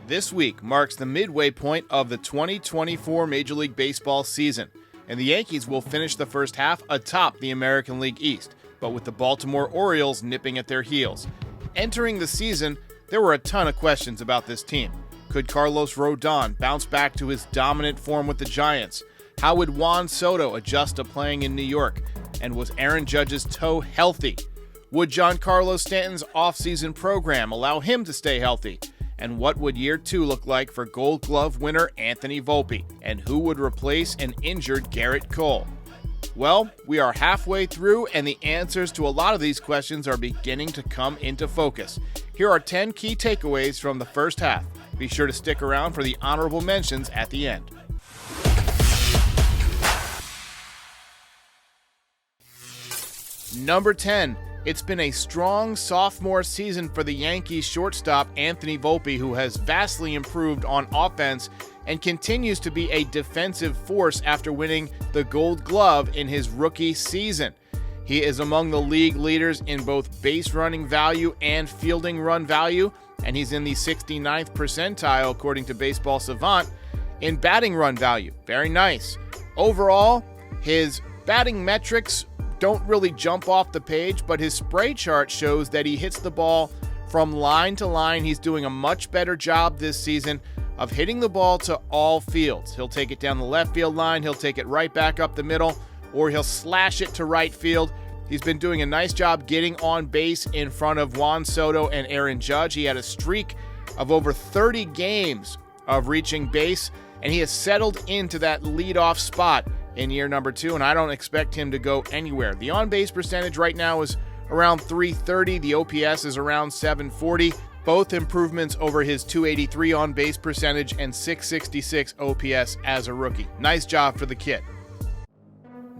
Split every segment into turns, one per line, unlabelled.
This week marks the midway point of the 2024 Major League Baseball season, and the Yankees will finish the first half atop the American League East, but with the Baltimore Orioles nipping at their heels. Entering the season, there were a ton of questions about this team. Could Carlos Rodon bounce back to his dominant form with the Giants? How would Juan Soto adjust to playing in New York? And was Aaron Judge's toe healthy? Would Giancarlo Stanton's offseason program allow him to stay healthy? And what would year 2 look like for Gold Glove winner Anthony Volpe? And who would replace an injured Gerrit Cole? Well, we are halfway through, and the answers to a lot of these questions are beginning to come into focus. Here are 10 key takeaways from the first half. Be sure to stick around for the honorable mentions at the end. Number 10. It's been a strong sophomore season for the Yankees shortstop Anthony Volpe, who has vastly improved on offense and continues to be a defensive force after winning the Gold Glove in his rookie season. He is among the league leaders in both base running value and fielding run value, and he's in the 69th percentile, according to Baseball Savant, in batting run value. Very nice. Overall, his batting metrics don't really jump off the page, but his spray chart shows that he hits the ball from line to line. He's doing a much better job this season of hitting the ball to all fields. He'll take it down the left field line, he'll take it right back up the middle, or he'll slash it to right field. He's been doing a nice job getting on base in front of Juan Soto and Aaron Judge. He had a streak of over 30 games of reaching base, and he has settled into that leadoff spot in year number 2, and I don't expect him to go anywhere. The on-base percentage right now is around .330. The OPS is around .740. Both improvements over his .283 on-base percentage and .666 OPS as a rookie. Nice job for the kid.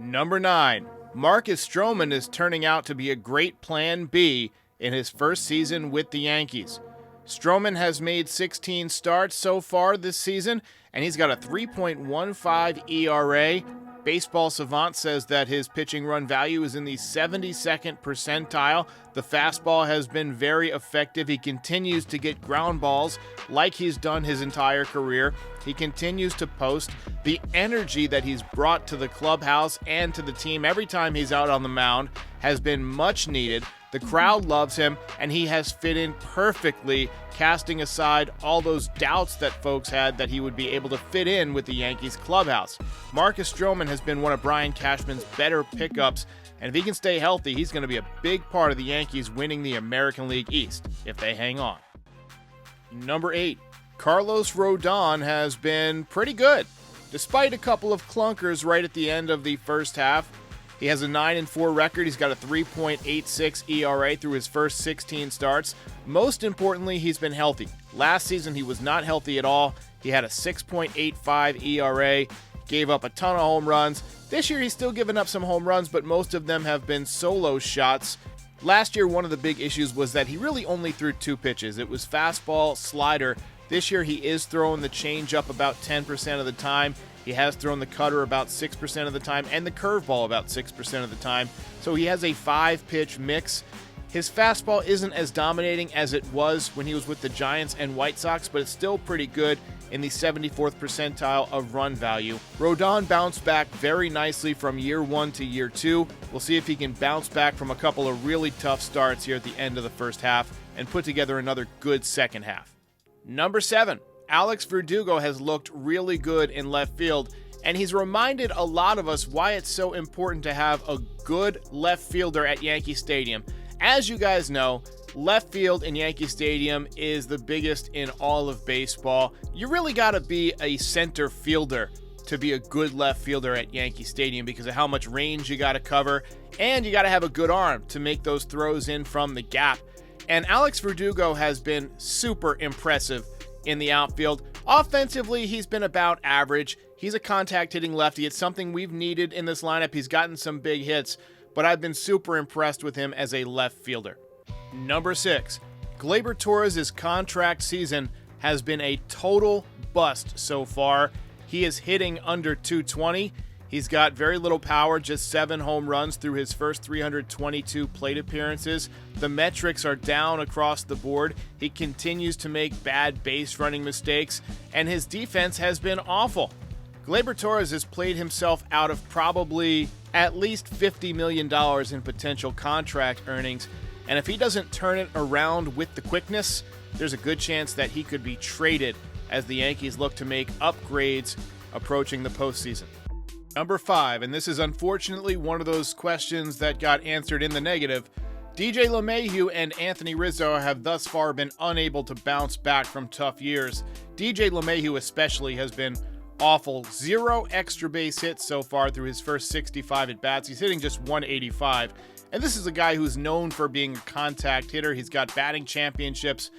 Number 9. Marcus Stroman is turning out to be a great plan B in his first season with the Yankees. Stroman has made 16 starts so far this season, and he's got a 3.15 ERA. Baseball Savant says that his pitching run value is in the 72nd percentile. The fastball has been very effective. He continues to get ground balls like he's done his entire career. He continues to post. The energy that he's brought to the clubhouse and to the team every time he's out on the mound has been much needed. The crowd loves him, and he has fit in perfectly, casting aside all those doubts that folks had that he would be able to fit in with the Yankees clubhouse. Marcus Stroman has been one of Brian Cashman's better pickups, and if he can stay healthy, he's going to be a big part of the Yankees winning the American League East, if they hang on. Number 8. Carlos Rodon has been pretty good. Despite a couple of clunkers right at the end of the first half, he has a 9-4 record. He's got a 3.86 ERA through his first 16 starts. Most importantly, he's been healthy. Last season, he was not healthy at all. He had a 6.85 ERA, gave up a ton of home runs. This year, he's still giving up some home runs, but most of them have been solo shots. Last year, one of the big issues was that he really only threw 2 pitches. It was fastball, slider. This year, he is throwing the changeup about 10% of the time. He has thrown the cutter about 6% of the time and the curveball about 6% of the time. So he has a 5-pitch mix. His fastball isn't as dominating as it was when he was with the Giants and White Sox, but it's still pretty good in the 74th percentile of run value. Rodon bounced back very nicely from year 1 to year 2. We'll see if he can bounce back from a couple of really tough starts here at the end of the first half and put together another good second half. Number 7. Alex Verdugo has looked really good in left field, and he's reminded a lot of us why it's so important to have a good left fielder at Yankee Stadium. As you guys know, left field in Yankee Stadium is the biggest in all of baseball. You really got to be a center fielder to be a good left fielder at Yankee Stadium because of how much range you got to cover, and you got to have a good arm to make those throws in from the gap. And Alex Verdugo has been super impressive in the outfield. Offensively, he's been about average. He's a contact-hitting lefty. It's something we've needed in this lineup. He's gotten some big hits, but I've been super impressed with him as a left fielder. Number 6. Gleyber Torres' contract season has been a total bust so far. He is hitting under .220. He's got very little power, just 7 home runs through his first 322 plate appearances. The metrics are down across the board. He continues to make bad base running mistakes, and his defense has been awful. Gleyber Torres has played himself out of probably at least $50 million in potential contract earnings, and if he doesn't turn it around with the quickness, there's a good chance that he could be traded as the Yankees look to make upgrades approaching the postseason. Number 5, and this is unfortunately one of those questions that got answered in the negative. DJ LeMahieu and Anthony Rizzo have thus far been unable to bounce back from tough years. DJ LeMahieu especially has been awful. 0 extra base hits so far through his first 65 at-bats. He's hitting just 185. And this is a guy who's known for being a contact hitter. He's got batting championships.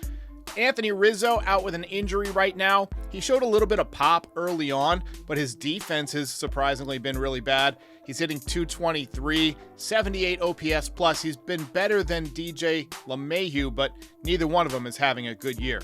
Anthony Rizzo out with an injury right now. He showed a little bit of pop early on, but his defense has surprisingly been really bad. He's hitting .223, 78 OPS plus. He's been better than DJ LeMahieu, but neither one of them is having a good year.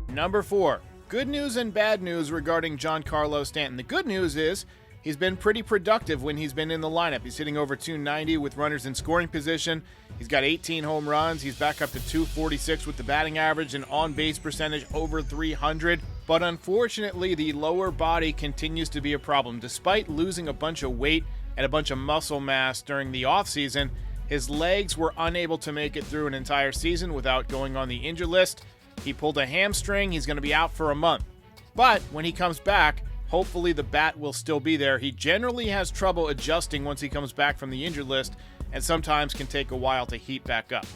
Number 4, good news and bad news regarding Giancarlo Stanton. The good news is he's been pretty productive when he's been in the lineup. He's hitting over .290 with runners in scoring position. He's got 18 home runs. He's back up to .246 with the batting average and on-base percentage over .300. But unfortunately, the lower body continues to be a problem. Despite losing a bunch of weight and a bunch of muscle mass during the offseason, his legs were unable to make it through an entire season without going on the injured list. He pulled a hamstring. He's going to be out for a month. But when he comes back, hopefully the bat will still be there. He generally has trouble adjusting once he comes back from the injured list, and sometimes can take a while to heat back up.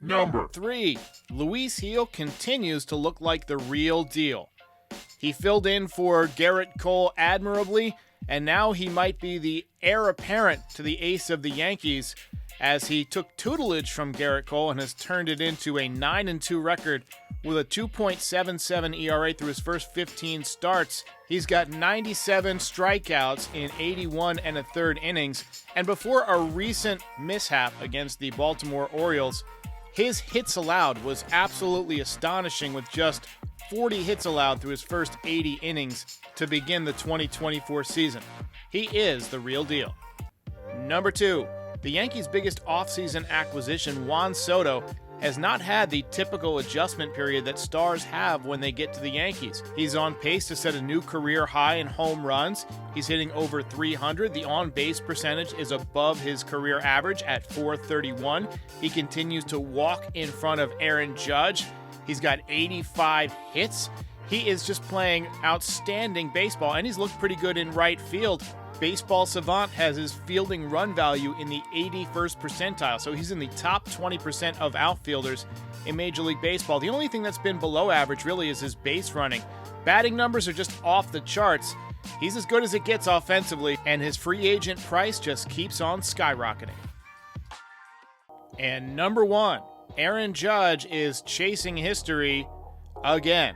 Number
3, Luis Gil continues to look like the real deal. He filled in for Garrett Cole admirably, and now he might be the heir apparent to the ace of the Yankees, as he took tutelage from Garrett Cole and has turned it into a 9-2 record with a 2.77 ERA through his first 15 starts. He's got 97 strikeouts in 81 1/3 innings, and before a recent mishap against the Baltimore Orioles, his hits allowed was absolutely astonishing, with just 40 hits allowed through his first 80 innings to begin the 2024 season. He is the real deal. Number 2, the Yankees' biggest offseason acquisition, Juan Soto, has not had the typical adjustment period that stars have when they get to the Yankees. He's on pace to set a new career high in home runs. He's hitting over .300. The on-base percentage is above his career average at .431. He continues to walk in front of Aaron Judge. He's got 85 hits. He is just playing outstanding baseball, and he's looked pretty good in right field. Baseball Savant has his fielding run value in the 81st percentile, so he's in the top 20% of outfielders in Major League Baseball. The only thing that's been below average really is his base running. Batting numbers are just off the charts. He's as good as it gets offensively, and his free agent price just keeps on skyrocketing. And number 1, Aaron Judge is chasing history again.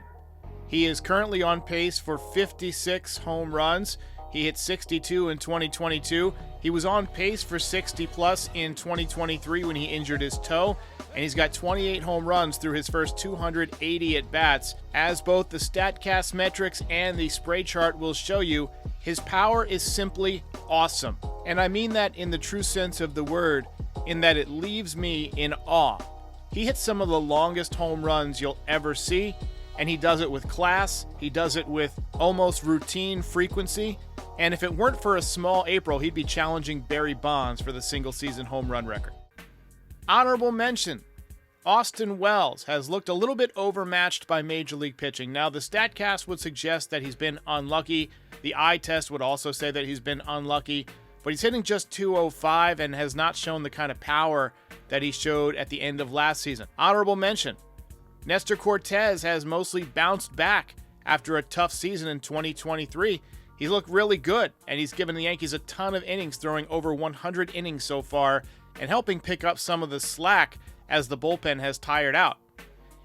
He is currently on pace for 56 home runs. He hit 62 in 2022. He was on pace for 60-plus in 2023 when he injured his toe, and he's got 28 home runs through his first 280 at-bats. As both the StatCast metrics and the spray chart will show you, his power is simply awesome. And I mean that in the true sense of the word, in that it leaves me in awe. He hits some of the longest home runs you'll ever see, and he does it with class. He does it with almost routine frequency. And if it weren't for a small April, he'd be challenging Barry Bonds for the single-season home run record. Honorable mention, Austin Wells has looked a little bit overmatched by Major League pitching. Now, the StatCast would suggest that he's been unlucky. The eye test would also say that he's been unlucky. But he's hitting just .205 and has not shown the kind of power that he showed at the end of last season. Honorable mention, Nestor Cortes has mostly bounced back after a tough season in 2023. He's looked really good, and he's given the Yankees a ton of innings, throwing over 100 innings so far, and helping pick up some of the slack as the bullpen has tired out.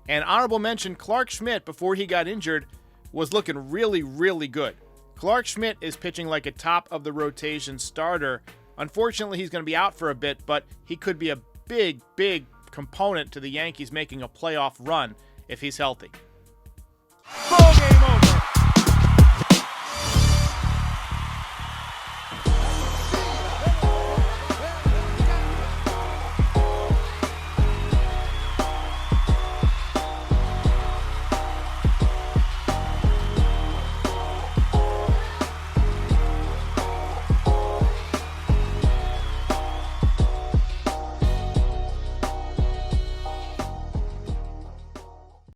And honorable mention, Clark Schmidt, before he got injured, was looking really, really good. Clark Schmidt is pitching like a top-of-the-rotation starter. Unfortunately, he's going to be out for a bit, but he could be a big, big component to the Yankees making a playoff run if he's healthy.